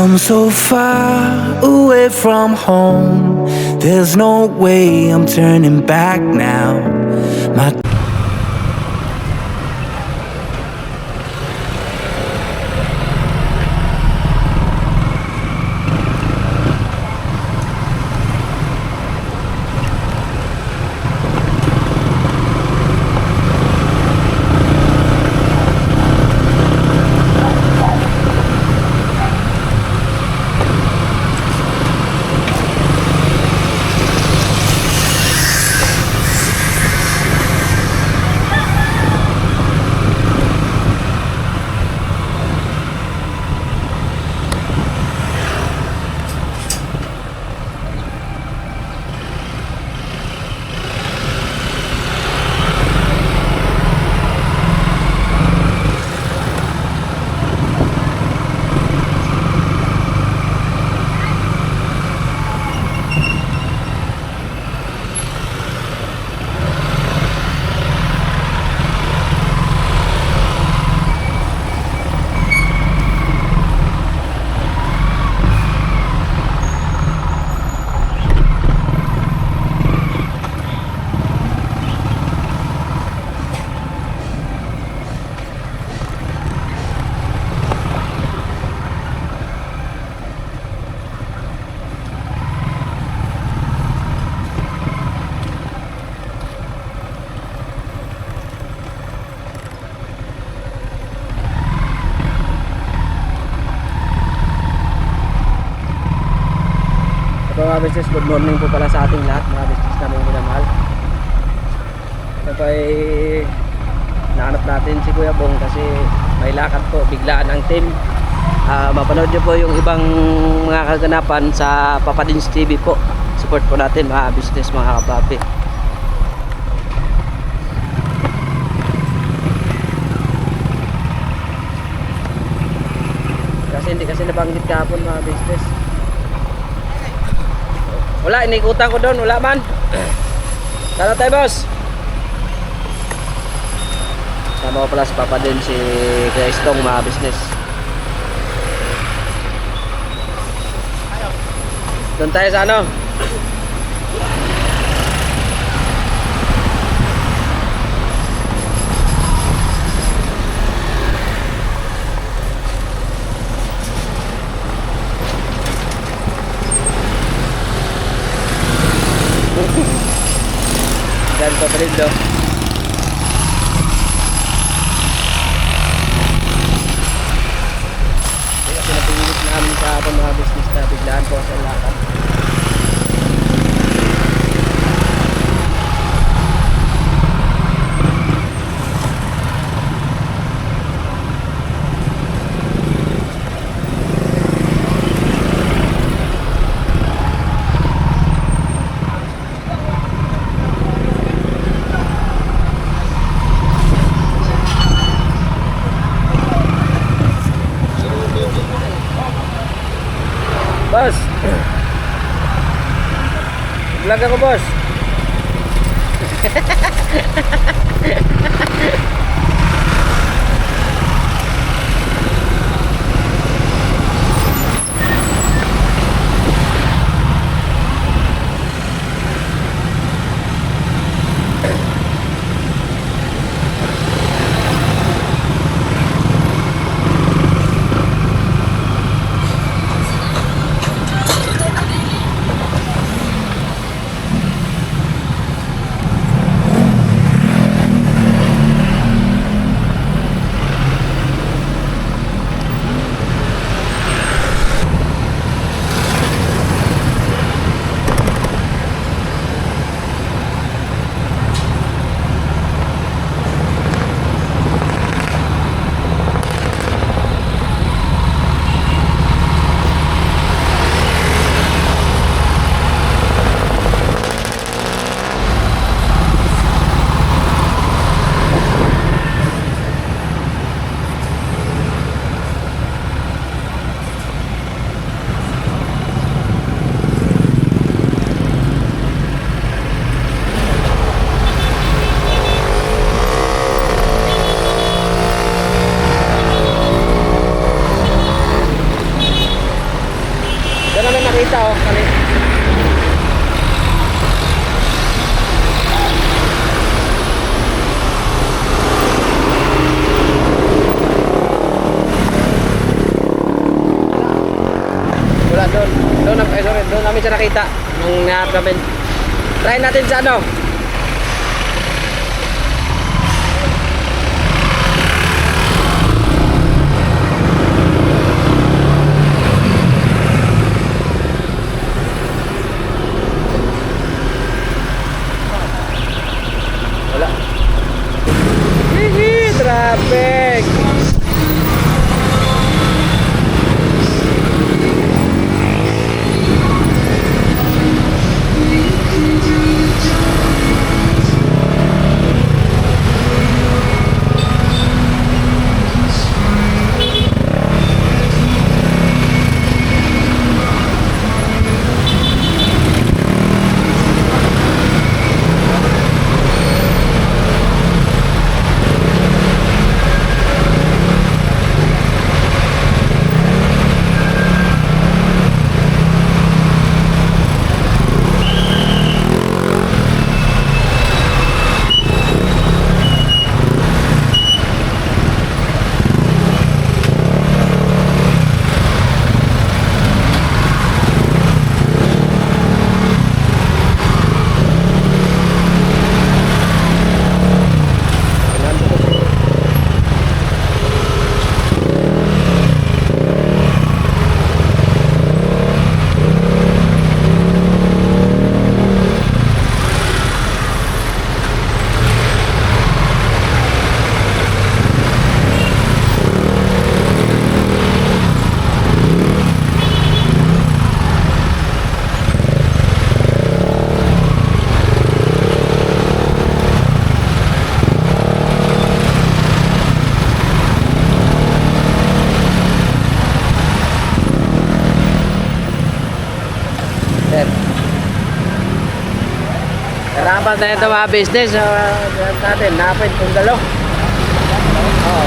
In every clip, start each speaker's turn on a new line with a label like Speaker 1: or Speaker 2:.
Speaker 1: come so far away from home. There's no way I'm turning back now. My
Speaker 2: mga business, good morning po pala sa ating lahat, mga business namin minamahal. Ito po ay nahanap natin si Kuya Bong kasi may lakad po, biglaan ang team. Mapanood nyo po yung ibang mga kaganapan sa Papadins TV po. Support po natin mga business, mga kapapi. Kasi hindi kasi nabanggit kahapon mga business. Wala, inikutan ko doon, wala man. Tara tayo, boss. Sama ko pala si Papa din, si Kuya Istong, mga business. Doon tayo sa ano? Dan pa rin do. Kasi napilit namin sa mga business na biglaan po sa lakad. Boss, vlog ako, boss. namin siya nakita nung nahanap namin. Try natin sa ano. Wala. Hihi, traffic. Karapat na ito mga business natin, napit kung galo. Oo.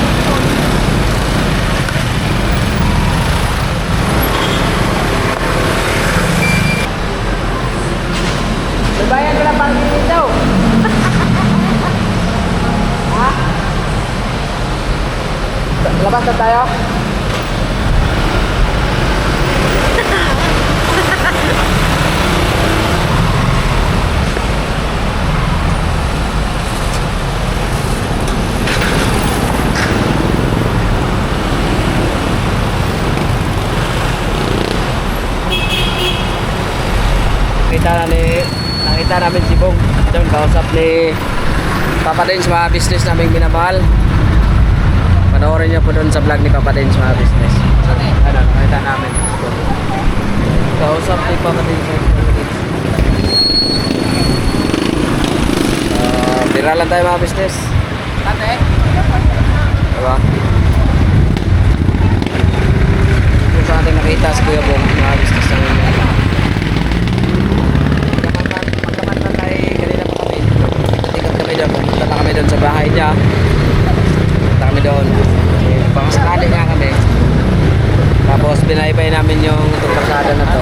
Speaker 2: Bayan ko na parking dito. Ha? Labas na tayo? Nakita namin si Bong doon, kausap ni Papa Dins mga business naming minamahal. Panoorin niyo po doon sa vlog ni Papa Dins mga business. Ano, nakita namin kausap ni Papa Dins. Biralan tayo mga business. Tate? Diba? Yung sa ating nakita si Kuya Bong mga business naming minamahal. Pumunta na kami doon sa bahay niya. Pumunta kami doon. Pangasakali nga kami. Tapos binaybay namin yung itong kalsada na to.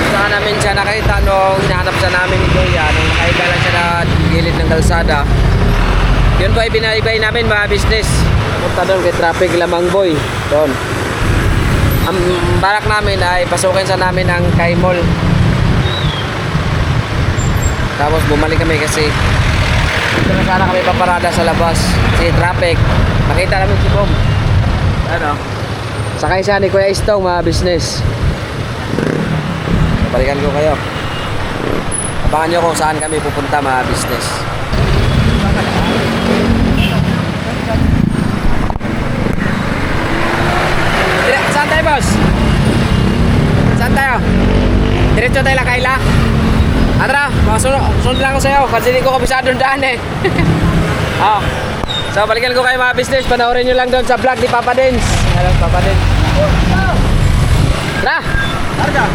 Speaker 2: Saan namin siya nakita nung hinahanap siya namin ito yan. Nung nakita lang siya na gilid ng kalsada. Yun po ay binaybay namin mga business. Pumunta doon kay Traffic Lamang Boy. Doon. Ang balak namin ay pasukin sa namin ang Kai Mall. Tapos bumalik kami kasi dito na sana kami paparada sa labas kasi traffic. Nakita namin si Bob. Ano? Sakay siya ni Kuya Istong mga business. Balikan ko kayo. Abangan nyo kung saan kami pupunta mga business. Saan tayo boss? Saan tayo? Diretso tayo lang Kayla? Atra, sunod lang ako sa'yo kasi hindi ko kabisado yung daan eh. Oh. So balikan ko kayo mga business. Panoorin nyo lang doon sa vlog ni Papa Dins. Hello Papa Dins. Tara! Tara!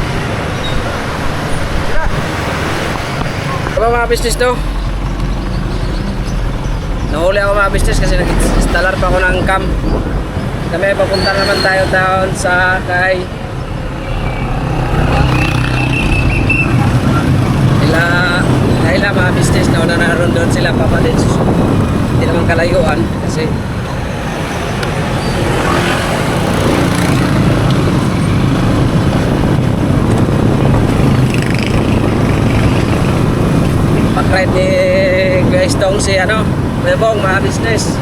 Speaker 2: Aba mga business to. Nahuli ako mga business kasi nag-installar pa ako ng cam. Kami papunta naman tayo down sa kay Kaila mga business na una naroon doon sila Papa Dins. Hindi naman kalayuan kasi Kuya Bong, mga business.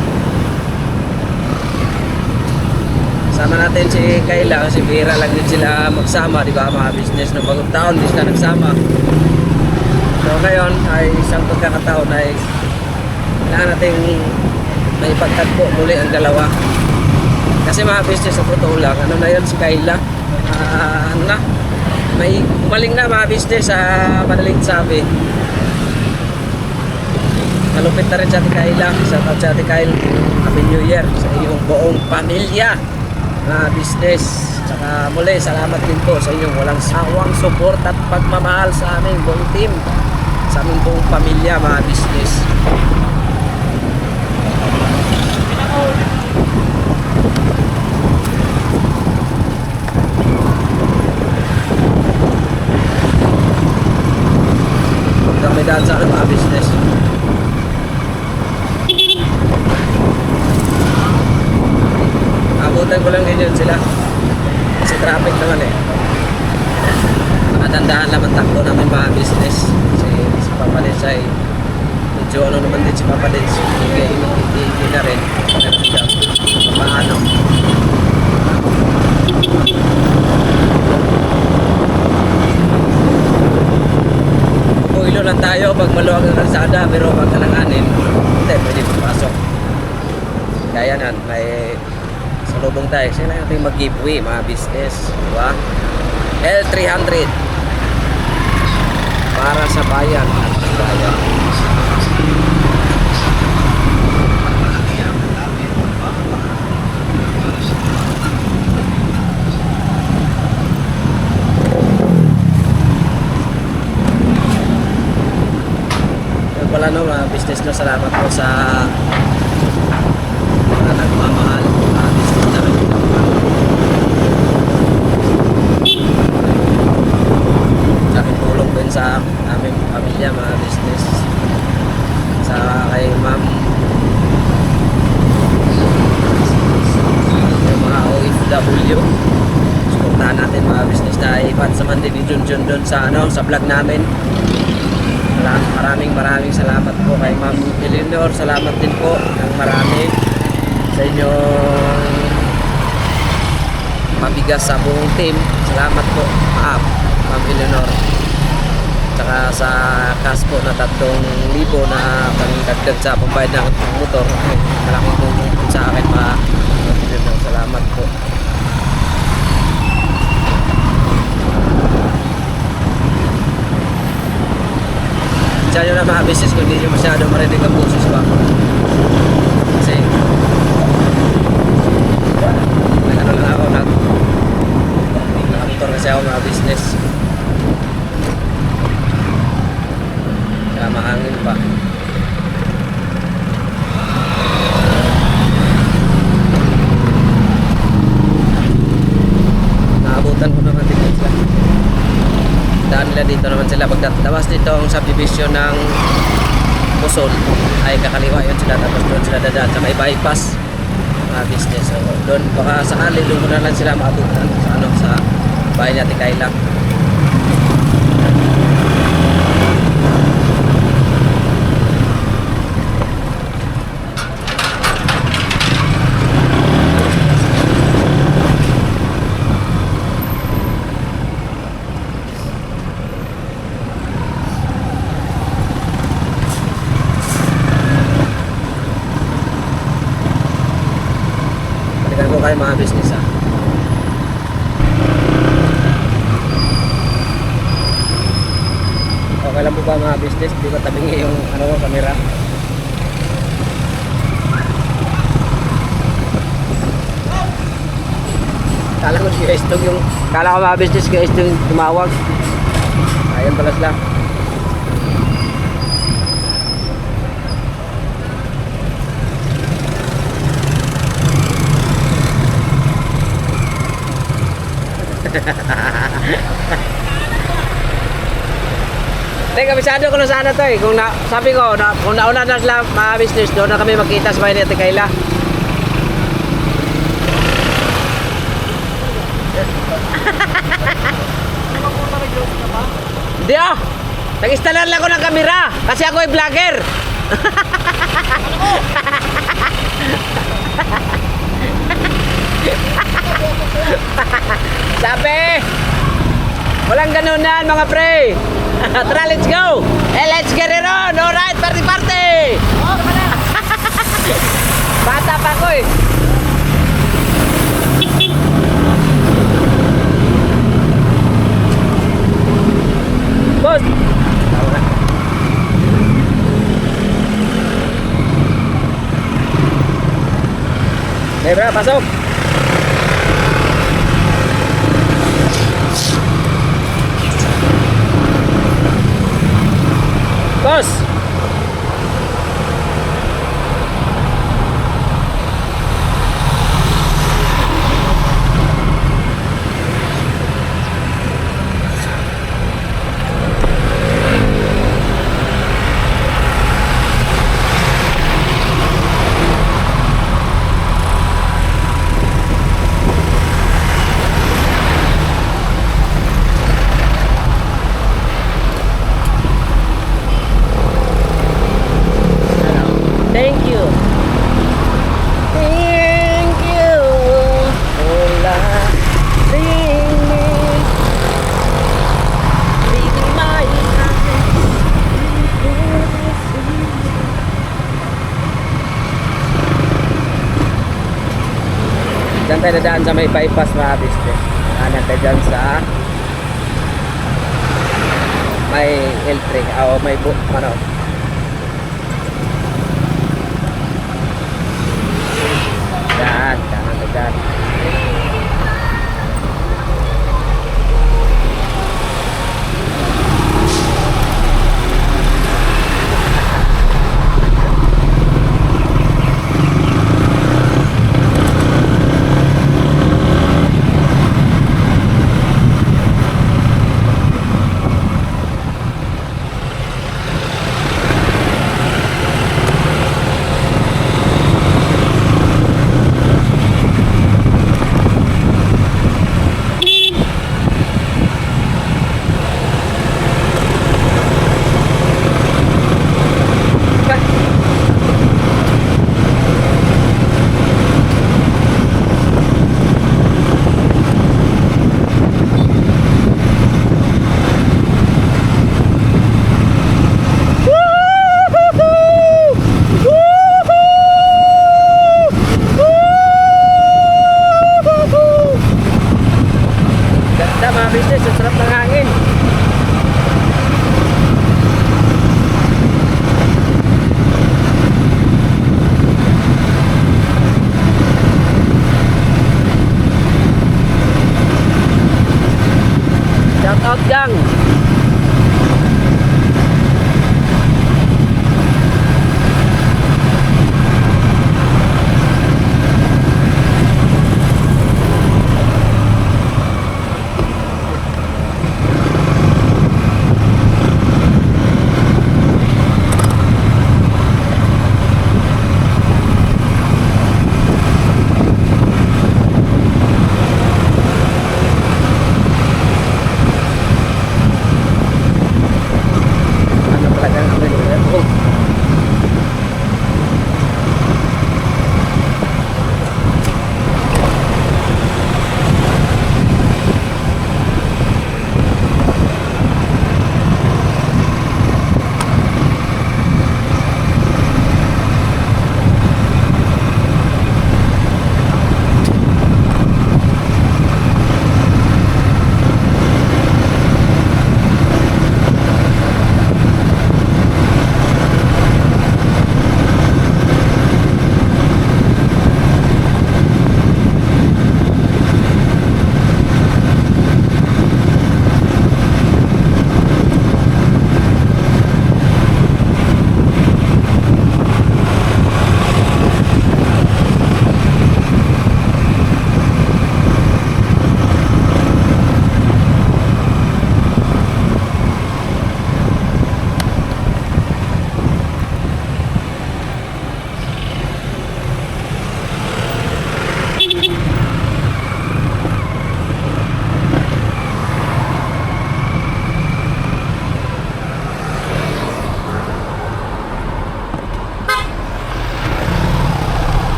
Speaker 2: Sama natin si Kayla kasi bihira lang din sila magsama, di ba mga business, no bagong taon di sila nagsama. So ngayon ay isang pagkakataon ay kailangan natin may pagtagpo muli ang dalawa. Kasi mga business sa totoo lang, ano na yun si Kayla, may umaling na mga business sa madaling sabi. Malupit na rin sa Ate Kayla, sa Ate Kayla, Happy New Year sa iyong buong pamilya. Mga business, saka muli salamat din po sa inyong walang sawang support at pagmamahal sa aming buong team, sa aming buong pamilya mga business. Kami daan sa mga business. Abutan ko lang din yun sila kasi traffic naman eh. Nakatandaan lang ang takbo namin mga business kasi si Papa Dins ay medyo ano naman din si Papa Dins, hindi na rin paano. Ilo lang tayo pag maluwag ang kalsada, pero pag alanganin hindi pwede papasok. Kaya nan may salubong tayo. Kasi na natin mag-giveaway mga business, di ba? L300 para sa bayan at sa bayan. Yan pala no mga business no, salamat po sa mga nagmamahal. Laking tulong din sa aming pamilya mga business, sa kay ma'am, yung mga OFW, suportahan natin mga business na ipat sa din ni Junjun doon sa sa vlog namin. Maraming salamat po kay Ma'am Eleanor, salamat din po ng marami sa inyong mabigas sa buong team. Salamat po Ma'am Eleanor. Tsaka sa cash po na 3,000 na pangdagdag sa pambayad ng motor, malaking tulong po sa akin Ma'am Eleanor. Salamat po. Diyan nyo na mga business kung hindi nyo masyado marinig ang boses ba. Kasi nag-ano lang ako, nakamotor kasi ako mga business. Kaya mahangin pa. Naabutan ko naman din sila. Daan nila dito naman sila. Pagtatawas dito ang subdivision ng Pusol ay kakaliwa yun sila, tapos doon sila dadaan sa may bypass mga business. So, doon baka sakali doon muna lang sila maabutan sa bahay natin Kayla. Kayo mga business okay lang po ba mga business, di ba tabingi yung camera? Kala ko si Estong yung kala ko mga business kaya Estong yung tumawag. Ayun pala sila. Teka, kabisado ko na sana to eh. Sabi ko, kung nauna na sila mga business, doon na kami magkita sa bahay ni Ate Kayla. Hindi nag-installer lang ako ng kamera kasi ako ay vlogger. Sabi! Walang ganunan mga pre! Tara, let's go! Let's get it on! Alright, party party! Bata pa ko eh! Boss! Okay bro, pasok! Boss! Thank you. Thank you. Hola. Bring me. Leaving my Diyan tayo nadaan sa may bypass mga biste. Kanan tayo dyan sa may L3 o may ano. Daan, kanan tayo dyan.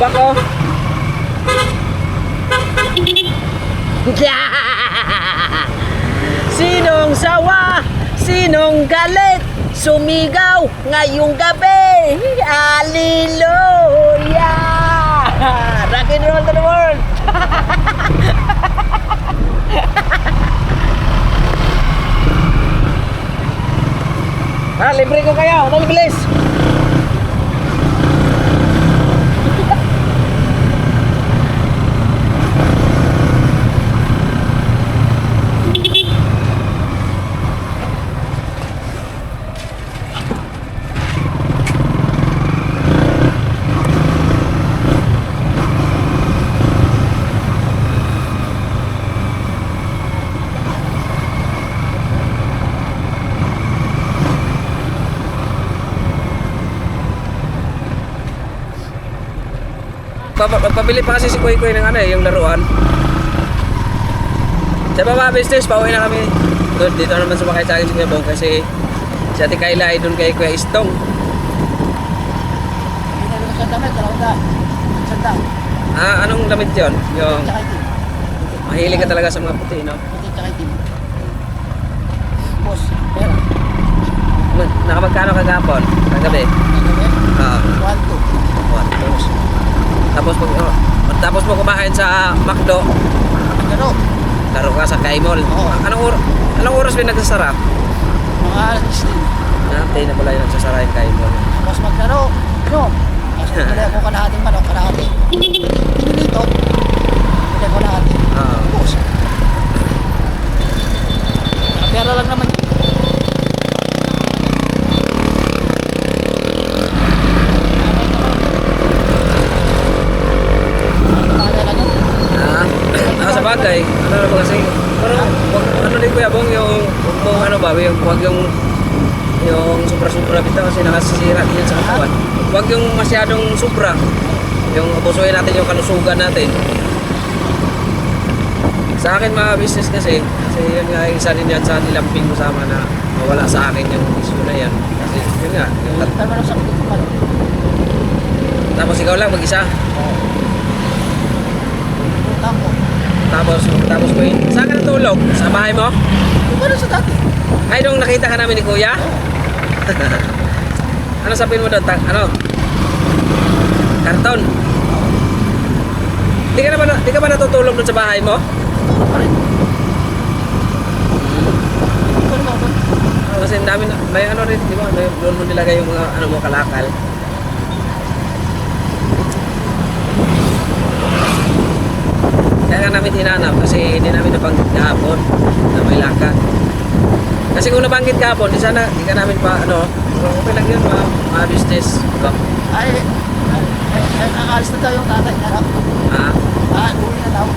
Speaker 2: Tumpak ko. Sinong sawa? Sinong galit? Sumigaw ngayong gabi. Hallelujah! Rock and roll to the world! Libre ko kayo. Dali, bilis. Magpabili pa kasi si Kuy Kuy ng ano yung laruan. Sa baba business, pauwi na kami. Doon, dito naman sumakay sa akin si Kuya Bong kasi si Ate Kayla ay doon kay Kuya Istong. Anong damit yun? Yung mahilig ka talaga sa mga puti, no?
Speaker 3: Boss, pera.
Speaker 2: Nakamagkano kagapon? Kagabi? Oo.
Speaker 3: 1-2.
Speaker 2: Tapos mo kumain sa McDo.
Speaker 3: Ano?
Speaker 2: Laro ka sa Kaimol.
Speaker 3: Oo.
Speaker 2: Anong oras may nagsasara?
Speaker 3: Mga alas 16.
Speaker 2: Natay na pala yung nagsasara yung Kaimol.
Speaker 3: Tapos maglaro. Ano? Tapos bili ako kalahating manok, kalahati. Pinilito. Bili ako kalahati.
Speaker 2: Oo.
Speaker 3: Boss. Pera lang naman.
Speaker 2: Sa bagay, ano na ba kasi? Parang, ano din Kuya Bong, yung ano ba, wag yung sobra-sobra bitaw kasi nakasisira din yan sa katawan. Wag yung masyadong sobra. Yung abusuhin natin yung kalusugan natin. Sa akin mga business kasi yun nga isa din yan sa nilamping ko sama na mawala sa akin yung issue na yan. Kasi yun nga. Tapos ikaw lang mag-isa. Tapos ko yun. Saan ka natulog? Sa bahay mo?
Speaker 3: Ano sa dati?
Speaker 2: Ay, nung nakita ka namin ni Kuya? Ano sabihin mo doon? Ano? Karton? Di ka ba natutulog doon sa bahay mo?
Speaker 3: Tulog pa rin.
Speaker 2: Kasi ang dami na, may ano rin, di ba? Doon mo nilagay yung mga ano mo, kalakal. Kaya nga namin hinanap kasi hindi namin nabanggit kahapon na may lakad. Kasi kung nabanggit kahapon, di ka namin pa ano, okay lang yun mga business. Diba?
Speaker 3: Ay, aalis na daw yung tatay na daw. Uwi na daw.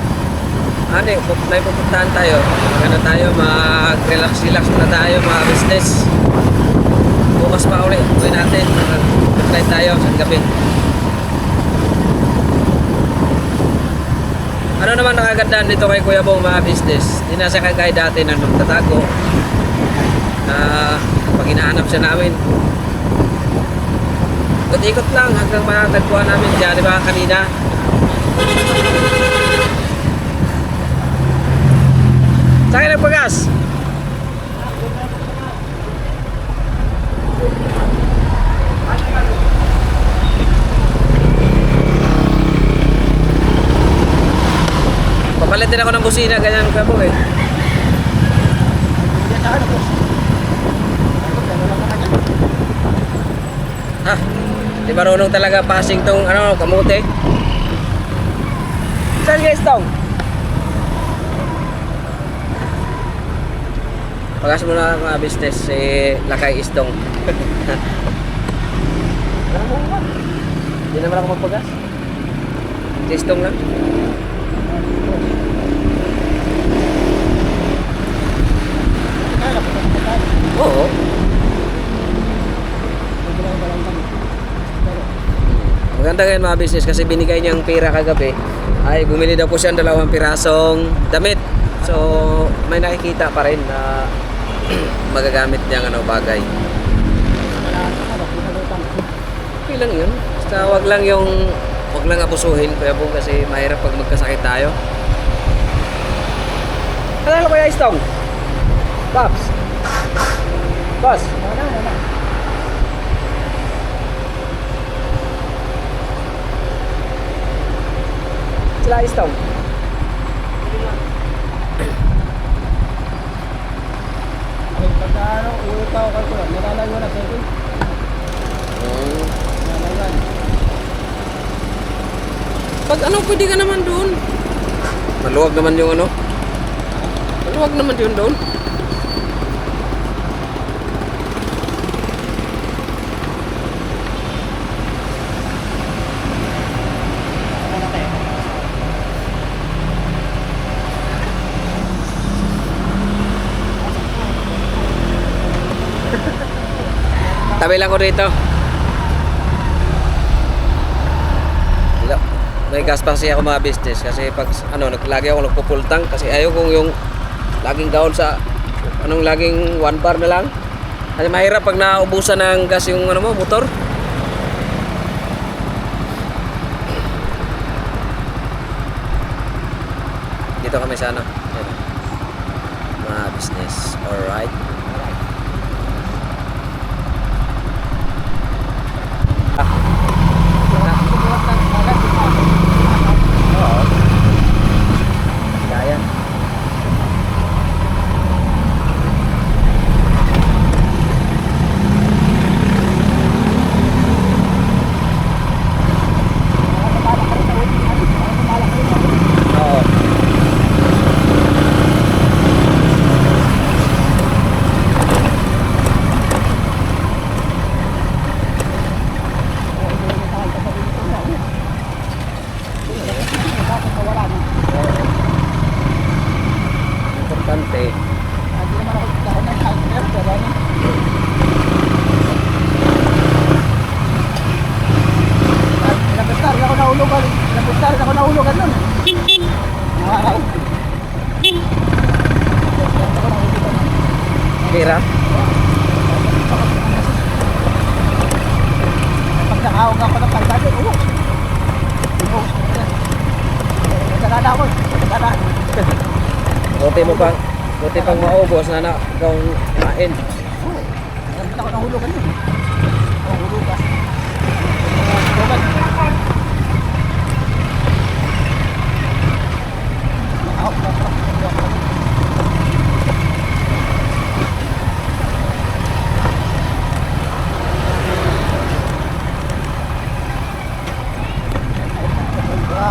Speaker 2: May pupuntahan tayo. Magano tayo, mag-relax muna tayo mga business. Bukas pa ulit, uwi natin. Mag-try tayo sa gabi. Ano naman nakagandaan dito kay Kuya Bong mga business? Hindi na siya kagaya dati na magtatago. Pag hinahanap siya namin, ikot lang hanggang matagpuan namin dyan, di ba kanina? Saan kayo nagpagas? Papalit din ako ng busina, ganyan Kuya Bong eh.
Speaker 3: Yan sa ano, boss. Pero lang naman yan.
Speaker 2: Ha? Di marunong talaga passing tong ano, kamote. Saan guys tong? Pagas mo na mga business si Lakay Istong. Hindi naman ako magpagas. Si Istong lang. Oo. Maganda ngayon mga business kasi binigay niyang pera kagabi. Ay bumili daw po siya ng 2 pirasong damit. So may nakikita pa rin na magagamit niyang ano, bagay. Okay lang yun. Basta wag lang yung Huwag lang abusuhin, Kuya Bong, kasi mahirap pag magkasakit tayo. Ano Kuya Istong? Pops? Boss?
Speaker 3: Wala.
Speaker 2: Sila Istong?
Speaker 3: Ay, pagka ano, uwi pa ako kalkulan. Nalalayo na, sir. Nalalayo.
Speaker 2: Pag ano, pwede ka naman doon. Maluwag naman yung ano. Maluwag naman yun doon. Tabi lang ko dito. May gas pa kasi ako mga business kasi pag ano lagi ako nagpupultang kasi ayaw kong yung laging down sa anong laging 1 bar na lang. Kasi mahirap pag naubusan ng gas yung ano mo motor. Dito kami sa ano. Ayan. Mga business. Alright. Oo. Kaya. Oo. Importante.
Speaker 3: Napustari ako nahulugan. Napustari ako nahulugan nun.
Speaker 2: Pira.
Speaker 3: Pag nakahawag ako ng kalsada, ulo. Nagdadada ako. Nagdadada.
Speaker 2: Buti pang maubos na na ikaw kumain.
Speaker 3: Nagdadada ako nahulugan yun. Nahulugan. Nahulugan.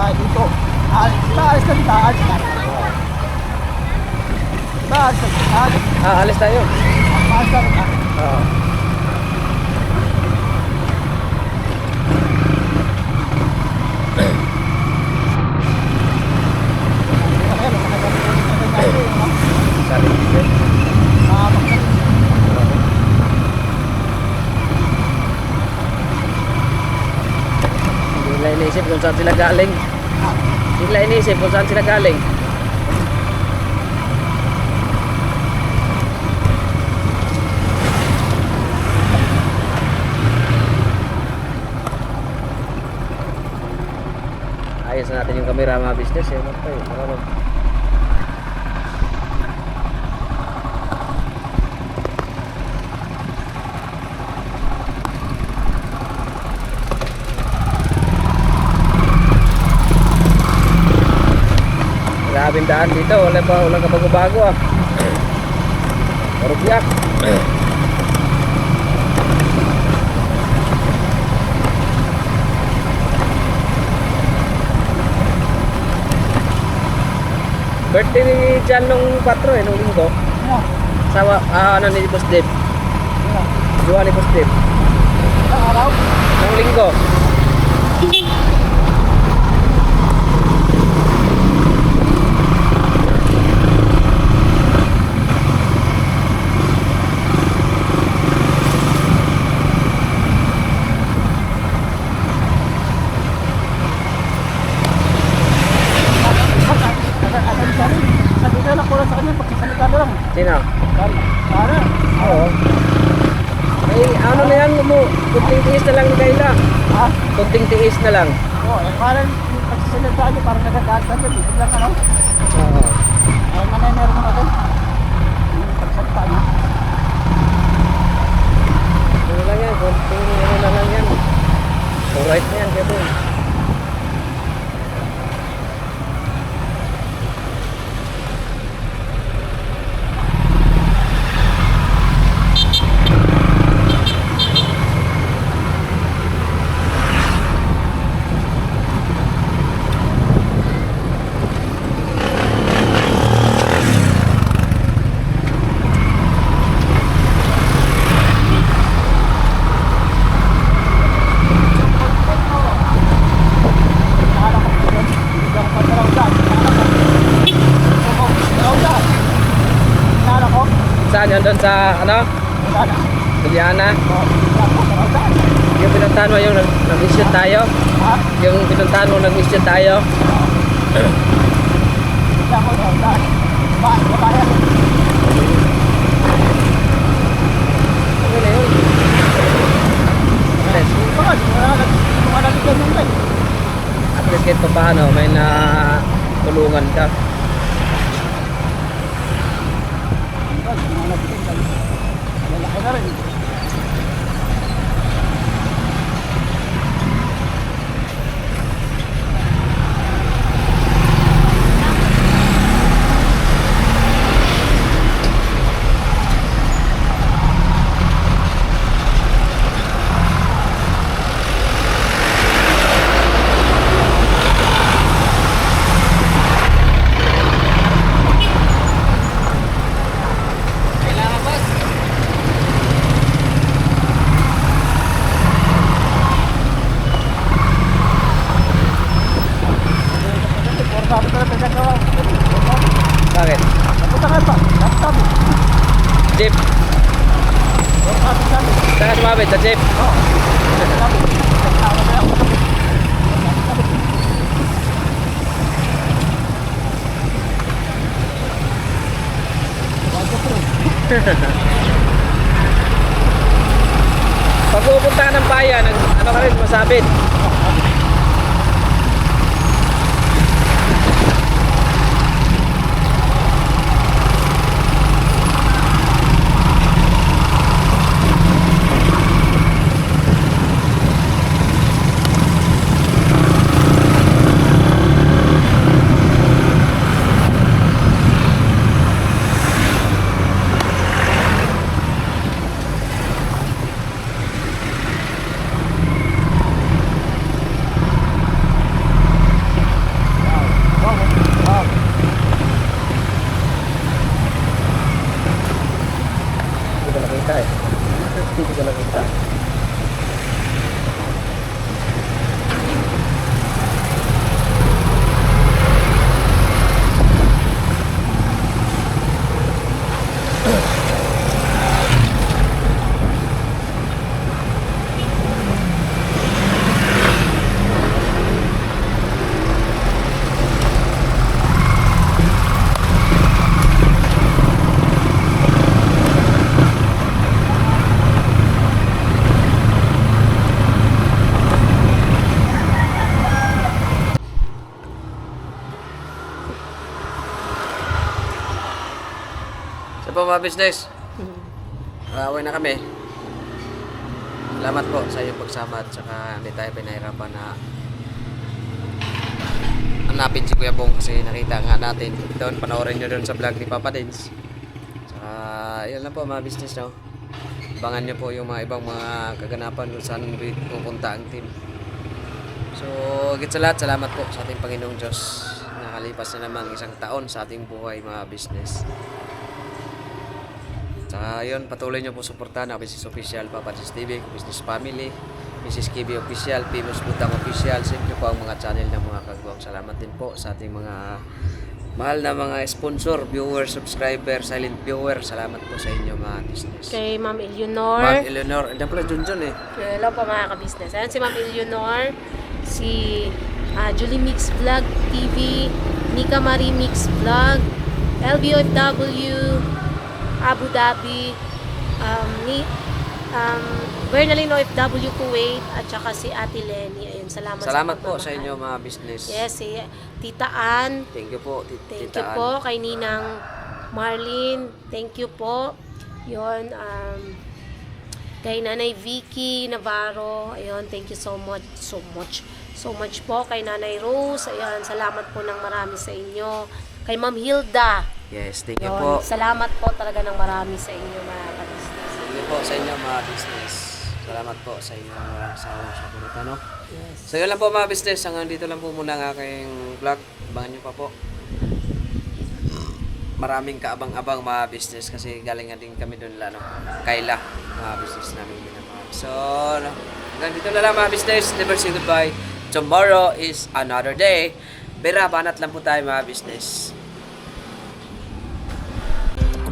Speaker 3: Dito. Alis na dito. Alis na. Alis na.
Speaker 2: Alis tayo.
Speaker 3: Alis na.
Speaker 2: Oo. Sabi ko. Hindi nila iniisip kung saan sila galing. Hindi nila iniisip kung saan sila galing. Ayos na natin yung camera mga business eh. Marunong. Grabing daan dito, walang kabago-bago ah. Marugyak. Birthday ni Jan nung 4 eh, nung linggo. Sawa, ano ni Boss Dave? Dua ni Boss Dave.
Speaker 3: Araw?
Speaker 2: Nung linggo. Sino?
Speaker 3: Para.
Speaker 2: Oo. Ay, ano na yan mo? Puti Kunting tiis na lang Kayla.
Speaker 3: Ha?
Speaker 2: Kunting tiis na lang.
Speaker 3: Oo, parang yung pagsasalita niyo, parang nagagasan yun. Biglang ano,
Speaker 2: Oo.
Speaker 3: ay nanay-meron mo natin. Yung pagsalita niyo.
Speaker 2: Ano lang yan, kunting ano na lang yan. Alright na yan, Kebong. Saan yun? Doon sa ano? Juliana? Yung pinuntahan mo yung nag-mission tayo? Yung pinuntahan mo nag-mission tayo? Ano na yun? At least kahit pa paano may natulungan ka.
Speaker 3: Lalaki na rin. Sabi ko na pinagawa.
Speaker 2: Bakit?
Speaker 3: Napunta ka pa. Sabi.
Speaker 2: Jeep.
Speaker 3: Sabi.
Speaker 2: Saan ka sumabit? Sa jeep?
Speaker 3: Oo. Sabi. Nagtawa na ako.
Speaker 2: Pag pupunta ka ng bayan, ano ka rin masabit? Hindi ko nakita eh. Hindi ko nakita. Sa po mga business, away na kami. Salamat po sa iyong pagsama at saka hindi tayo pinahirapan na hanapin si Kuya Bong kasi nakita nga natin doon, panoorin nyo doon sa vlog ni Papa Dins. Saka yun lang po mga business, no? Abangan nyo po yung mga ibang mga kaganapan kung saan pupunta ang team. So higit sa lahat, salamat po sa ating Panginoong Diyos. Nakalipas na namang isang taon sa ating buhay mga business. Saka yun, patuloy nyo po suportahan ako, Business Official, Papa Dins TV, Business Family, Mrs. Kibi Official, Pinos Butang Official. Sa inyo po ang mga channel ng mga kagawang. Salamat din po sa ating mga mahal na mga sponsor, viewer, subscriber, silent viewer. Salamat po sa inyo mga business.
Speaker 4: Kay Ma'am Eleanor.
Speaker 2: Ma'am Eleanor, andyan pala Junjun eh.
Speaker 4: Hello po mga ka-business. Ayan si Ma'am Eleanor, si Julie Mix Vlog TV, Nika Marie Mix Vlog, LBOFW, Abu Dhabi, Bernalyn OFW Kuwait at saka si Ate Lenny. Ayun, salamat
Speaker 2: po
Speaker 4: pagmamahal.
Speaker 2: sa inyo mga business.
Speaker 4: Yes, si Tita Ann.
Speaker 2: Thank you po,
Speaker 4: Thank
Speaker 2: Tita
Speaker 4: you
Speaker 2: Ann.
Speaker 4: po kay Ninang Marlene. Thank you po. Yun, kay Nanay Vicky Navarro. Ayun, thank you so much po kay Nanay Rose. Ayun, salamat po ng marami sa inyo. Kay Ma'am Hilda.
Speaker 2: Yes, thank you
Speaker 4: Yun,
Speaker 2: po.
Speaker 4: salamat po talaga ng marami sa inyo mga ka-business.
Speaker 2: Thank you po sa inyo mga business. Salamat po sa inyo walang sawang suporta, no?
Speaker 4: Yes.
Speaker 2: So yun lang po mga business, hanggang dito lang po muna ang aking vlog. Abangan nyo pa po. Maraming kaabang-abang mga business kasi galing nga din kami doon ano, Kayla, mga business namin minamahal. So, hanggang dito na lang mga business. Never say goodbye. Tomorrow is another day. Pero banat lang po tayo mga business.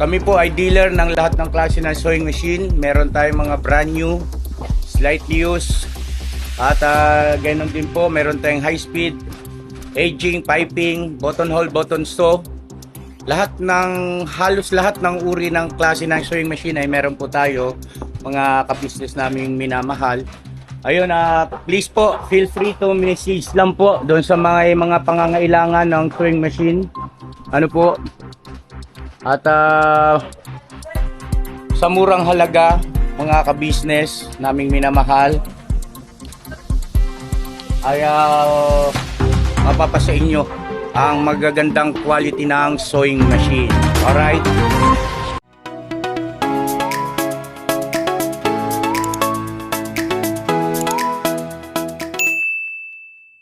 Speaker 5: Kami po ay dealer ng lahat ng klase ng sewing machine. Meron tayong mga brand new, slightly used, at ganoon din po, meron tayong high speed, aging, piping, button hole, button sew. Halos lahat ng uri ng klase ng sewing machine ay meron po tayo, mga ka-business naming minamahal. Ayun, please po, feel free to message lang po doon sa mga pangangailangan ng sewing machine. Ano po? At sa murang halaga, mga ka-business naming minamahal, ay mapapasa inyo ang magagandang quality ng sewing machine. Alright?